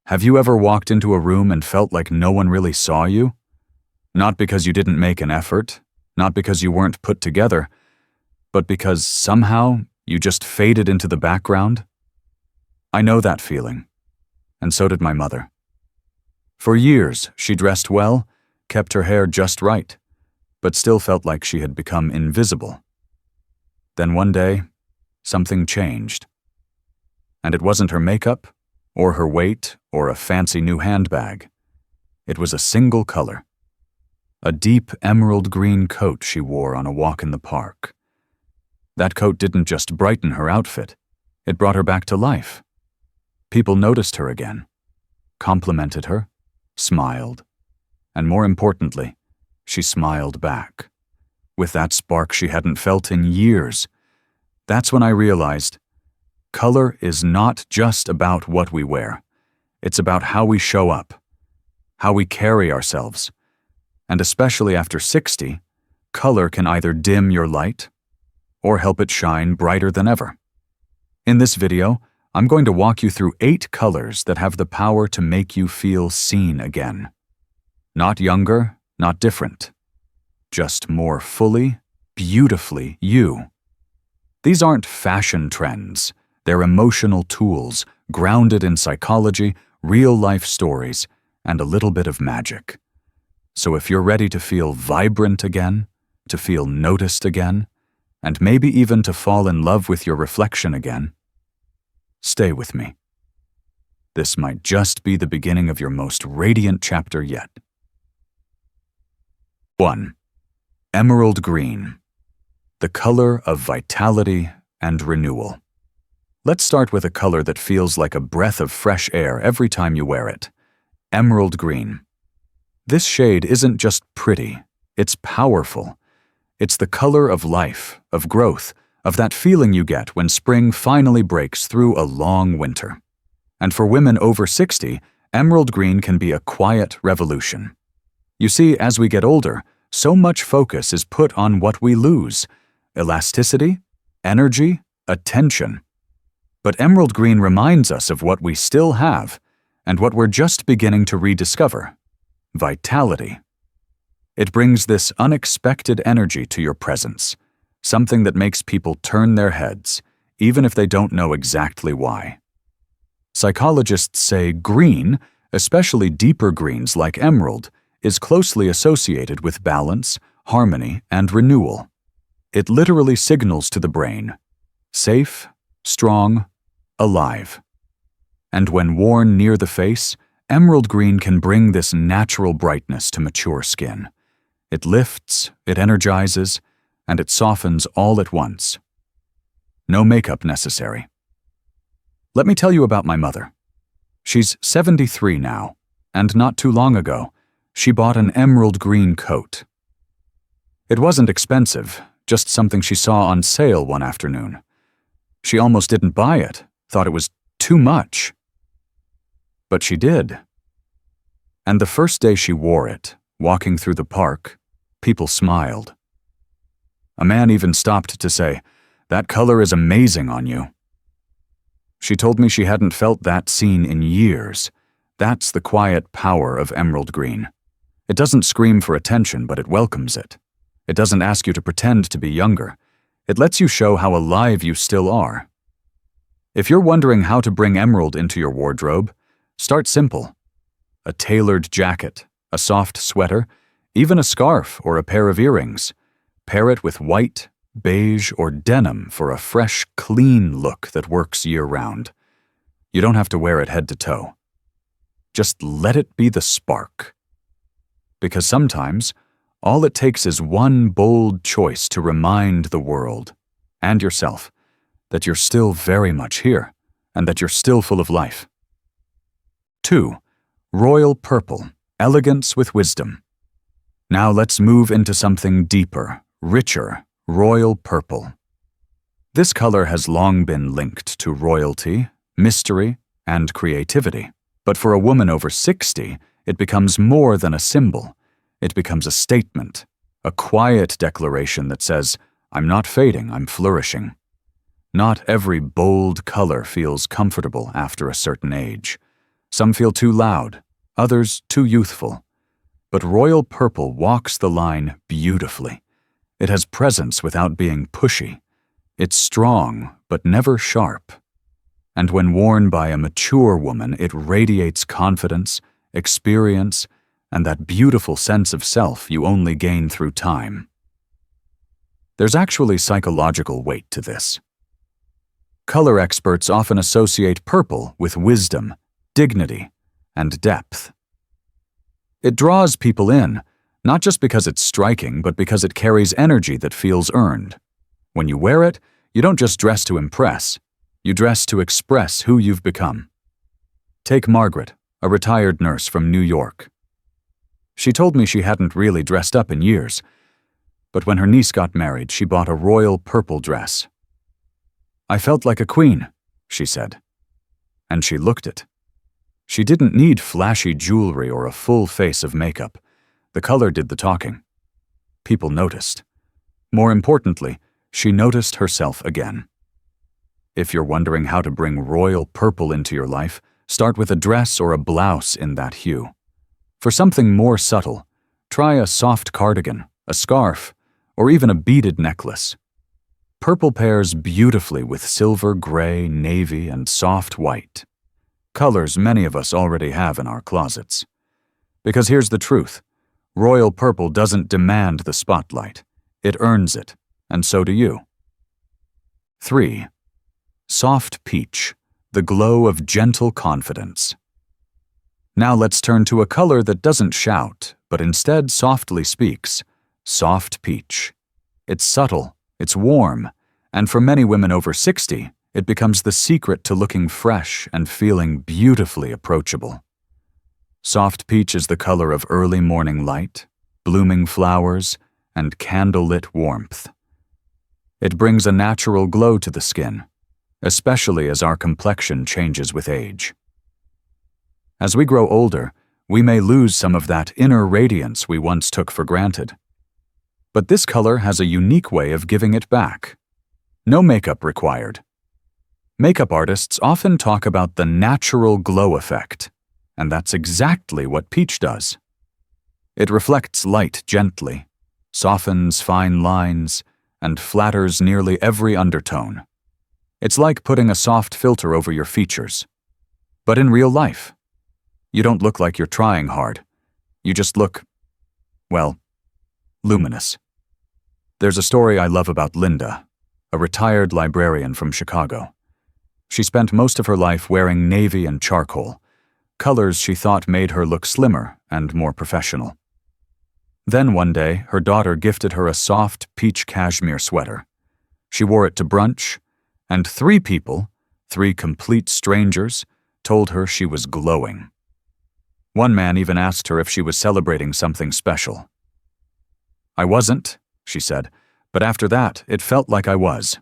Have you ever walked into a room and felt like no one really saw you? Not because you didn't make an effort, not because you weren't put together, but because somehow you just faded into the background? I know that feeling, and so did my mother. For years, she dressed well, kept her hair just right, but still felt like she had become invisible. Then one day, something changed. And it wasn't her makeup, or her weight, or a fancy new handbag. It was a single color. A deep emerald green coat she wore on a walk in the park. That coat didn't just brighten her outfit, it brought her back to life. People noticed her again, complimented her, smiled, and more importantly, she smiled back, with that spark she hadn't felt in years. That's when I realized, color is not just about what we wear. It's about how we show up, how we carry ourselves. And especially after 60, color can either dim your light or help it shine brighter than ever. In this video, I'm going to walk you through 8 colors that have the power to make you feel seen again. Not younger, not different. Just more fully, beautifully you. These aren't fashion trends. They're emotional tools, grounded in psychology, real-life stories, and a little bit of magic. So if you're ready to feel vibrant again, to feel noticed again, and maybe even to fall in love with your reflection again, stay with me. This might just be the beginning of your most radiant chapter yet. 1. Emerald green. The color of vitality and renewal. Let's start with a color that feels like a breath of fresh air every time you wear it. Emerald green. This shade isn't just pretty, it's powerful. It's the color of life, of growth, of that feeling you get when spring finally breaks through a long winter. And for women over 60, emerald green can be a quiet revolution. You see, as we get older, so much focus is put on what we lose: elasticity, energy, attention. But emerald green reminds us of what we still have and what we're just beginning to rediscover: vitality. It brings this unexpected energy to your presence, something that makes people turn their heads, even if they don't know exactly why. Psychologists say green, especially deeper greens like emerald, is closely associated with balance, harmony, and renewal. It literally signals to the brain: safe, strong, alive. And when worn near the face, emerald green can bring this natural brightness to mature skin. It lifts, it energizes, and it softens all at once. No makeup necessary. Let me tell you about my mother. She's 73 now, and not too long ago, she bought an emerald green coat. It wasn't expensive, just something she saw on sale one afternoon. She almost didn't buy it, thought it was too much. But she did. And the first day she wore it, walking through the park, people smiled. A man even stopped to say, "That color is amazing on you." She told me she hadn't felt that seen in years. That's the quiet power of emerald green. It doesn't scream for attention, but it welcomes it. It doesn't ask you to pretend to be younger. It lets you show how alive you still are. If you're wondering how to bring emerald into your wardrobe, start simple. A tailored jacket, a soft sweater, even a scarf or a pair of earrings. Pair it with white, beige, or denim for a fresh, clean look that works year-round. You don't have to wear it head to toe. Just let it be the spark. Because sometimes, all it takes is one bold choice to remind the world, and yourself, that you're still very much here, and that you're still full of life. 2. Royal purple, elegance with wisdom. Now let's move into something deeper, richer, royal purple. This color has long been linked to royalty, mystery, and creativity. But for a woman over 60, it becomes more than a symbol. It becomes a statement, a quiet declaration that says, "I'm not fading, I'm flourishing." Not every bold color feels comfortable after a certain age. Some feel too loud, others too youthful. But royal purple walks the line beautifully. It has presence without being pushy. It's strong, but never sharp. And when worn by a mature woman, it radiates confidence, experience, and that beautiful sense of self you only gain through time. There's actually psychological weight to this. Color experts often associate purple with wisdom, dignity, and depth. It draws people in, not just because it's striking, but because it carries energy that feels earned. When you wear it, you don't just dress to impress, you dress to express who you've become. Take Margaret, a retired nurse from New York. She told me she hadn't really dressed up in years, but when her niece got married, she bought a royal purple dress. "I felt like a queen," she said. And she looked it. She didn't need flashy jewelry or a full face of makeup. The color did the talking. People noticed. More importantly, she noticed herself again. If you're wondering how to bring royal purple into your life, start with a dress or a blouse in that hue. For something more subtle, try a soft cardigan, a scarf, or even a beaded necklace. Purple pairs beautifully with silver, gray, navy, and soft white. Colors many of us already have in our closets. Because here's the truth. Royal purple doesn't demand the spotlight. It earns it, and so do you. 3. Soft peach, the glow of gentle confidence. Now let's turn to a color that doesn't shout, but instead softly speaks. Soft peach. It's subtle, it's warm, and for many women over 60, it becomes the secret to looking fresh and feeling beautifully approachable. Soft peach is the color of early morning light, blooming flowers, and candlelit warmth. It brings a natural glow to the skin, especially as our complexion changes with age. As we grow older, we may lose some of that inner radiance we once took for granted. But this color has a unique way of giving it back. No makeup required. Makeup artists often talk about the natural glow effect, and that's exactly what peach does. It reflects light gently, softens fine lines, and flatters nearly every undertone. It's like putting a soft filter over your features. But in real life, you don't look like you're trying hard. You just look, well, luminous. There's a story I love about Linda, a retired librarian from Chicago. She spent most of her life wearing navy and charcoal, colors she thought made her look slimmer and more professional. Then one day, her daughter gifted her a soft peach cashmere sweater. She wore it to brunch, and 3 people, 3 complete strangers, told her she was glowing. One man even asked her if she was celebrating something special. "I wasn't," she said, "but after that, it felt like I was."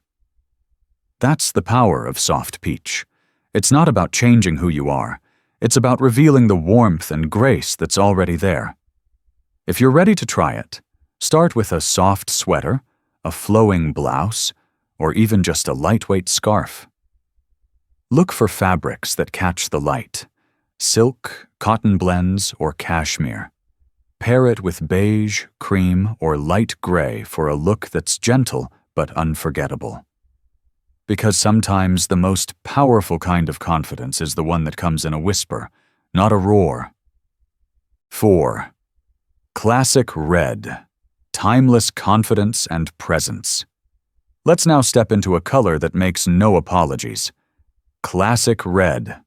That's the power of soft peach. It's not about changing who you are. It's about revealing the warmth and grace that's already there. If you're ready to try it, start with a soft sweater, a flowing blouse, or even just a lightweight scarf. Look for fabrics that catch the light. Silk, cotton blends, or cashmere. Pair it with beige, cream, or light gray for a look that's gentle but unforgettable. Because sometimes the most powerful kind of confidence is the one that comes in a whisper, not a roar. 4. Classic red. Timeless confidence and presence. Let's now step into a color that makes no apologies. Classic red.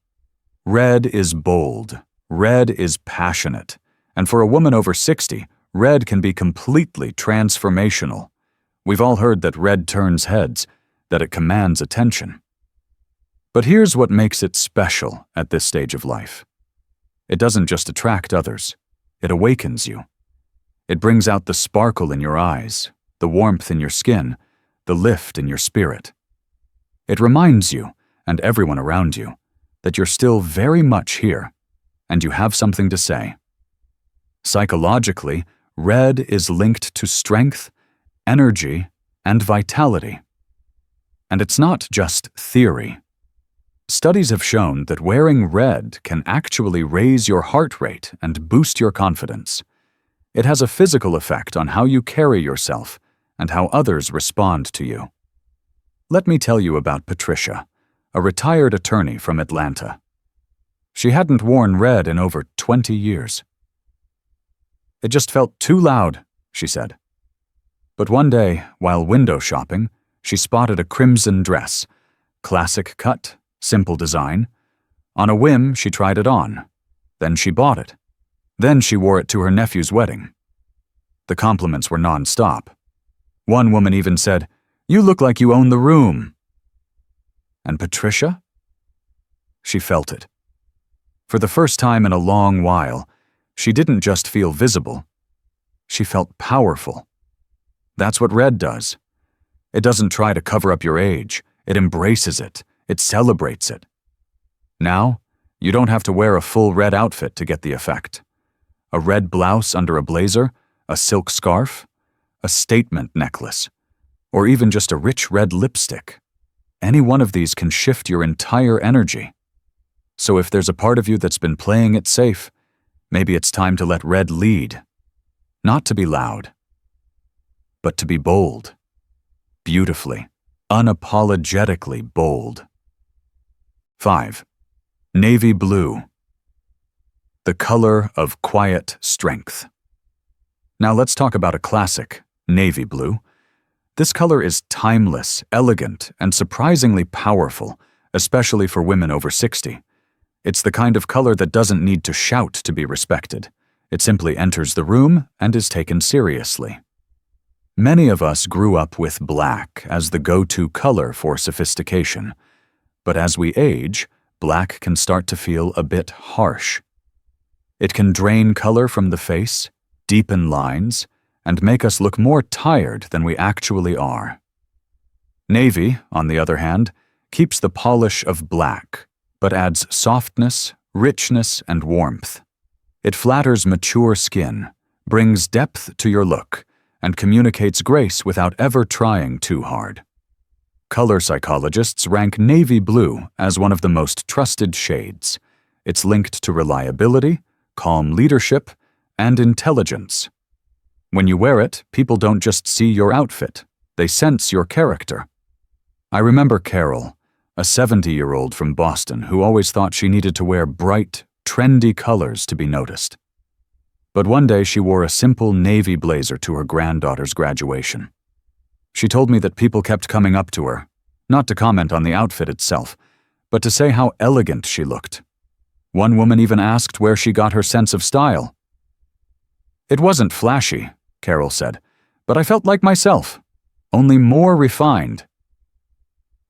Red is bold. Red is passionate. And for a woman over 60, red can be completely transformational. We've all heard that red turns heads, that it commands attention. But here's what makes it special at this stage of life. It doesn't just attract others, it awakens you. It brings out the sparkle in your eyes, the warmth in your skin, the lift in your spirit. It reminds you, and everyone around you, that you're still very much here, and you have something to say. Psychologically, red is linked to strength, energy, and vitality. And it's not just theory. Studies have shown that wearing red can actually raise your heart rate and boost your confidence. It has a physical effect on how you carry yourself and how others respond to you. Let me tell you about Patricia, a retired attorney from Atlanta. She hadn't worn red in over 20 years. It just felt too loud, she said. But one day, while window shopping, she spotted a crimson dress, classic cut, simple design. On a whim, she tried it on. Then she bought it. Then she wore it to her nephew's wedding. The compliments were non-stop. One woman even said, "You look like you own the room." And Patricia? She felt it. For the first time in a long while, she didn't just feel visible. She felt powerful. That's what red does. It doesn't try to cover up your age. It embraces it. It celebrates it. Now, you don't have to wear a full red outfit to get the effect. A red blouse under a blazer, a silk scarf, a statement necklace, or even just a rich red lipstick. Any one of these can shift your entire energy. So if there's a part of you that's been playing it safe, maybe it's time to let red lead. Not to be loud, but to be bold. Beautifully, unapologetically bold. 5. Navy blue. The color of quiet strength. Now let's talk about a classic, navy blue. This color is timeless, elegant, and surprisingly powerful, especially for women over 60. It's the kind of color that doesn't need to shout to be respected. It simply enters the room and is taken seriously. Many of us grew up with black as the go-to color for sophistication. But as we age, black can start to feel a bit harsh. It can drain color from the face, deepen lines, and make us look more tired than we actually are. Navy, on the other hand, keeps the polish of black, but adds softness, richness, and warmth. It flatters mature skin, brings depth to your look, and communicates grace without ever trying too hard. Color psychologists rank navy blue as one of the most trusted shades. It's linked to reliability, calm leadership, and intelligence. When you wear it, people don't just see your outfit, they sense your character. I remember Carol, a 70-year-old from Boston who always thought she needed to wear bright, trendy colors to be noticed. But one day she wore a simple navy blazer to her granddaughter's graduation. She told me that people kept coming up to her, not to comment on the outfit itself, but to say how elegant she looked. One woman even asked where she got her sense of style. "It wasn't flashy," Carol said, "but I felt like myself, only more refined."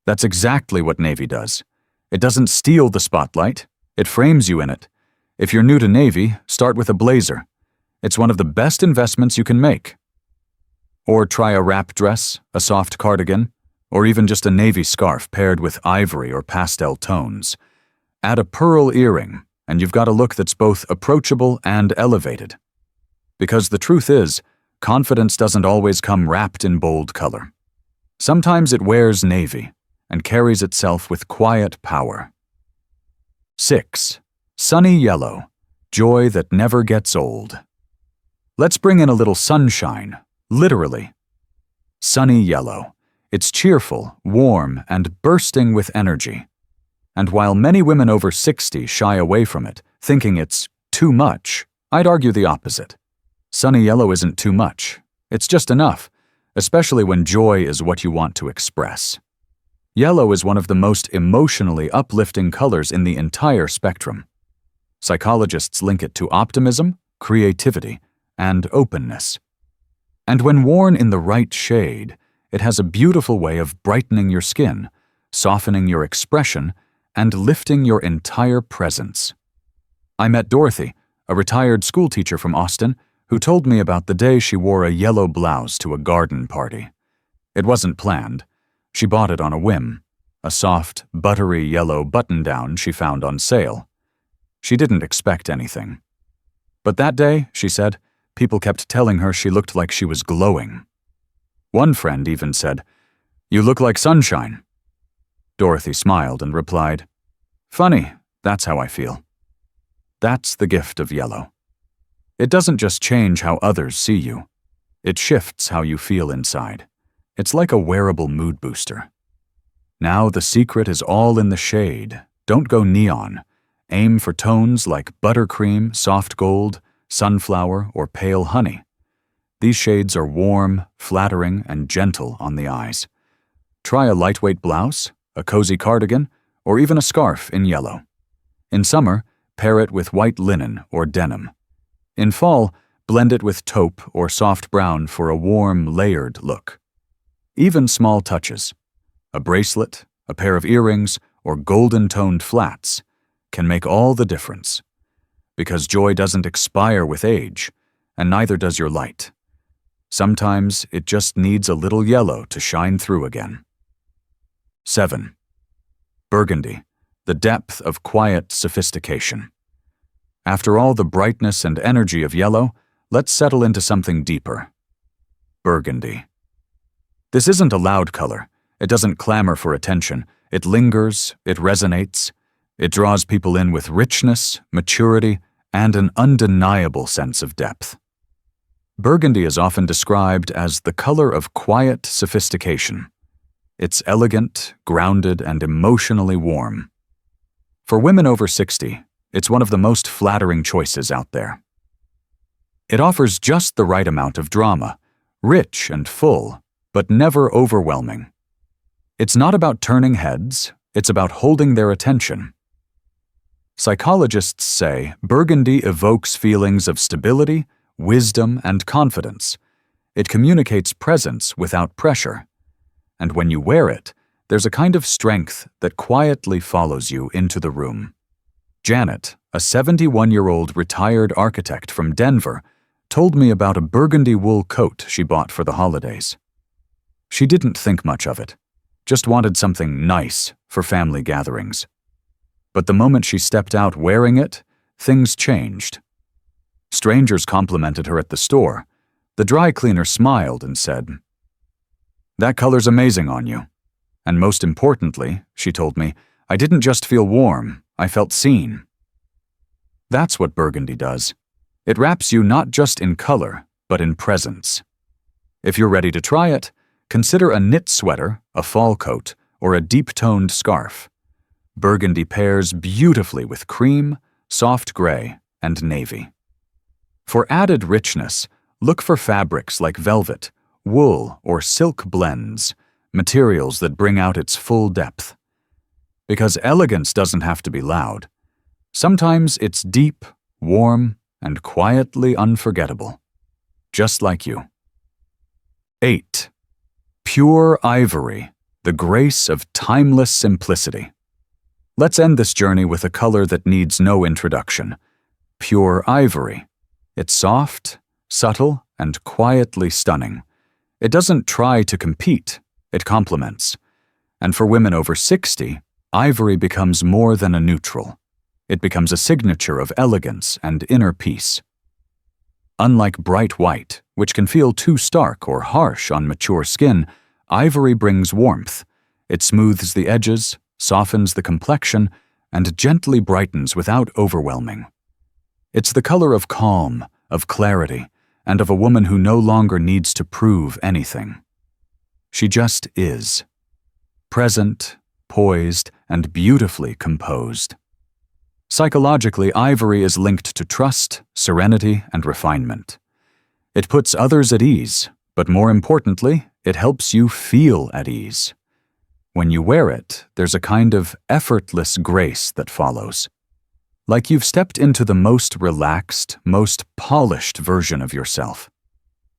That's exactly what navy does. It doesn't steal the spotlight, it frames you in it. If you're new to navy, start with a blazer. It's one of the best investments you can make. Or try a wrap dress, a soft cardigan, or even just a navy scarf paired with ivory or pastel tones. Add a pearl earring, and you've got a look that's both approachable and elevated. Because the truth is, confidence doesn't always come wrapped in bold color. Sometimes it wears navy and carries itself with quiet power. 6. Sunny yellow, joy that never gets old. Let's bring in a little sunshine, literally. Sunny yellow. It's cheerful, warm, and bursting with energy. And while many women over 60 shy away from it, thinking it's too much, I'd argue the opposite. Sunny yellow isn't too much. It's just enough, especially when joy is what you want to express. Yellow is one of the most emotionally uplifting colors in the entire spectrum. Psychologists link it to optimism, creativity, and openness. And when worn in the right shade, it has a beautiful way of brightening your skin, softening your expression, and lifting your entire presence. I met Dorothy, a retired schoolteacher from Austin, who told me about the day she wore a yellow blouse to a garden party. It wasn't planned. She bought it on a whim, a soft, buttery yellow button-down she found on sale. She didn't expect anything. But that day, she said, people kept telling her she looked like she was glowing. One friend even said, "You look like sunshine." Dorothy smiled and replied, Funny, that's how I feel. That's the gift of yellow. It doesn't just change how others see you. It shifts how you feel inside. It's like a wearable mood booster. Now the secret is all in the shade. Don't go neon. Aim for tones like buttercream, soft gold, sunflower, or pale honey. These shades are warm, flattering, and gentle on the eyes. Try a lightweight blouse, a cozy cardigan, or even a scarf in yellow. In summer, pair it with white linen or denim. In fall, blend it with taupe or soft brown for a warm, layered look. Even small touches, a bracelet, a pair of earrings, or golden-toned flats, can make all the difference. Because joy doesn't expire with age, and neither does your light. Sometimes it just needs a little yellow to shine through again. 7. Burgundy, the depth of quiet sophistication. After all the brightness and energy of yellow, let's settle into something deeper. Burgundy. This isn't a loud color. It doesn't clamor for attention. It lingers, it resonates. It draws people in with richness, maturity, and an undeniable sense of depth. Burgundy is often described as the color of quiet sophistication. It's elegant, grounded, and emotionally warm. For women over 60, it's one of the most flattering choices out there. It offers just the right amount of drama, rich and full, but never overwhelming. It's not about turning heads, it's about holding their attention. Psychologists say burgundy evokes feelings of stability, wisdom, and confidence. It communicates presence without pressure. And when you wear it, there's a kind of strength that quietly follows you into the room. Janet, a 71-year-old retired architect from Denver, told me about a burgundy wool coat she bought for the holidays. She didn't think much of it, just wanted something nice for family gatherings. But the moment she stepped out wearing it, things changed. Strangers complimented her at the store. The dry cleaner smiled and said, "That color's amazing on you." And most importantly, she told me, I didn't just feel warm, I felt seen. That's what burgundy does. It wraps you not just in color, but in presence. If you're ready to try it, consider a knit sweater, a fall coat, or a deep-toned scarf. Burgundy pairs beautifully with cream, soft gray, and navy. For added richness, look for fabrics like velvet, wool, or silk blends, materials that bring out its full depth. Because elegance doesn't have to be loud. Sometimes it's deep, warm, and quietly unforgettable. Just like you. 8. Pure ivory, the grace of timeless simplicity. Let's end this journey with a color that needs no introduction. Pure ivory. It's soft, subtle, and quietly stunning. It doesn't try to compete, it complements. And for women over 60, ivory becomes more than a neutral. It becomes a signature of elegance and inner peace. Unlike bright white, which can feel too stark or harsh on mature skin, ivory brings warmth. It smooths the edges, softens the complexion, and gently brightens without overwhelming. It's the color of calm, of clarity, and of a woman who no longer needs to prove anything. She just is. Present, poised, and beautifully composed. Psychologically, ivory is linked to trust, serenity, and refinement. It puts others at ease, but more importantly, it helps you feel at ease. When you wear it, there's a kind of effortless grace that follows. Like you've stepped into the most relaxed, most polished version of yourself.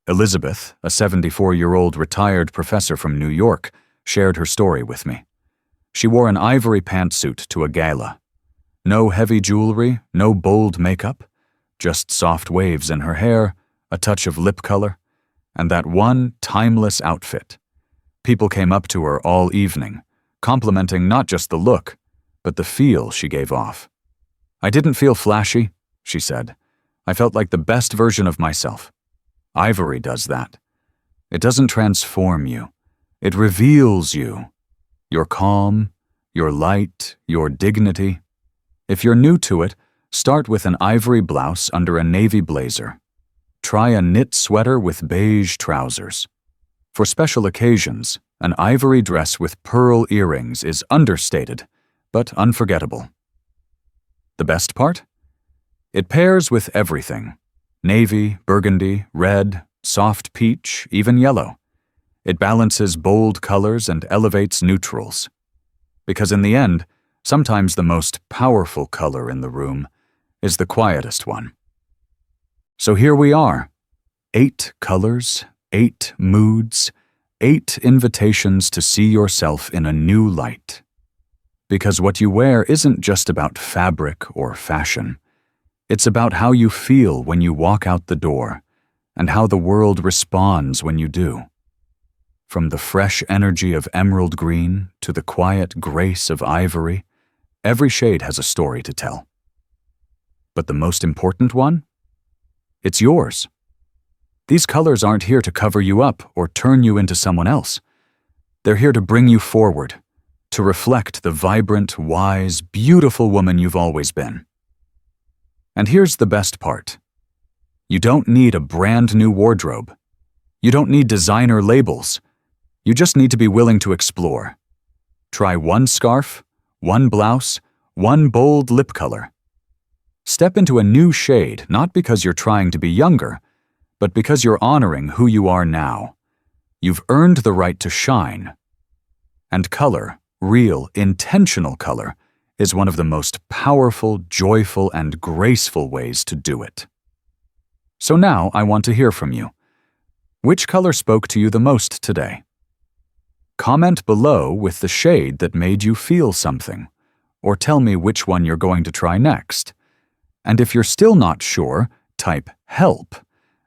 Elizabeth, a 74-year-old retired professor from New York, shared her story with me. She wore an ivory pantsuit to a gala. No heavy jewelry, no bold makeup, just soft waves in her hair, a touch of lip color, and that one timeless outfit. People came up to her all evening, complimenting not just the look, but the feel she gave off. "I didn't feel flashy," she said. "I felt like the best version of myself." Ivory does that. It doesn't transform you. It reveals you. Your calm, your light, your dignity. If you're new to it, start with an ivory blouse under a navy blazer. Try a knit sweater with beige trousers. For special occasions, an ivory dress with pearl earrings is understated, but unforgettable. The best part? It pairs with everything: navy, burgundy, red, soft peach, even yellow. It balances bold colors and elevates neutrals. Because in the end, sometimes the most powerful color in the room is the quietest one. So here we are, 8 colors, 8 moods, 8 invitations to see yourself in a new light. Because what you wear isn't just about fabric or fashion. It's about how you feel when you walk out the door and how the world responds when you do. From the fresh energy of emerald green to the quiet grace of ivory, every shade has a story to tell. But the most important one? It's yours. These colors aren't here to cover you up or turn you into someone else. They're here to bring you forward, to reflect the vibrant, wise, beautiful woman you've always been. And here's the best part. You don't need a brand new wardrobe. You don't need designer labels. You just need to be willing to explore. Try one scarf, one blouse, one bold lip color. Step into a new shade, not because you're trying to be younger, but because you're honoring who you are now. You've earned the right to shine. And color, real, intentional color, is one of the most powerful, joyful, and graceful ways to do it. So now I want to hear from you. Which color spoke to you the most today? Comment below with the shade that made you feel something, or tell me which one you're going to try next. And if you're still not sure, type "help,"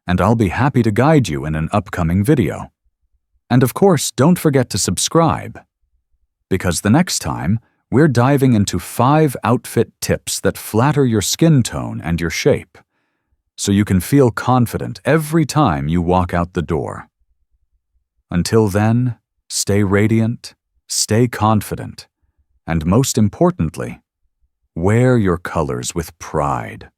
and I'll be happy to guide you in an upcoming video. And of course, don't forget to subscribe, because the next time, we're diving into 5 outfit tips that flatter your skin tone and your shape, so you can feel confident every time you walk out the door. Until then, stay radiant, stay confident, and most importantly, wear your colors with pride.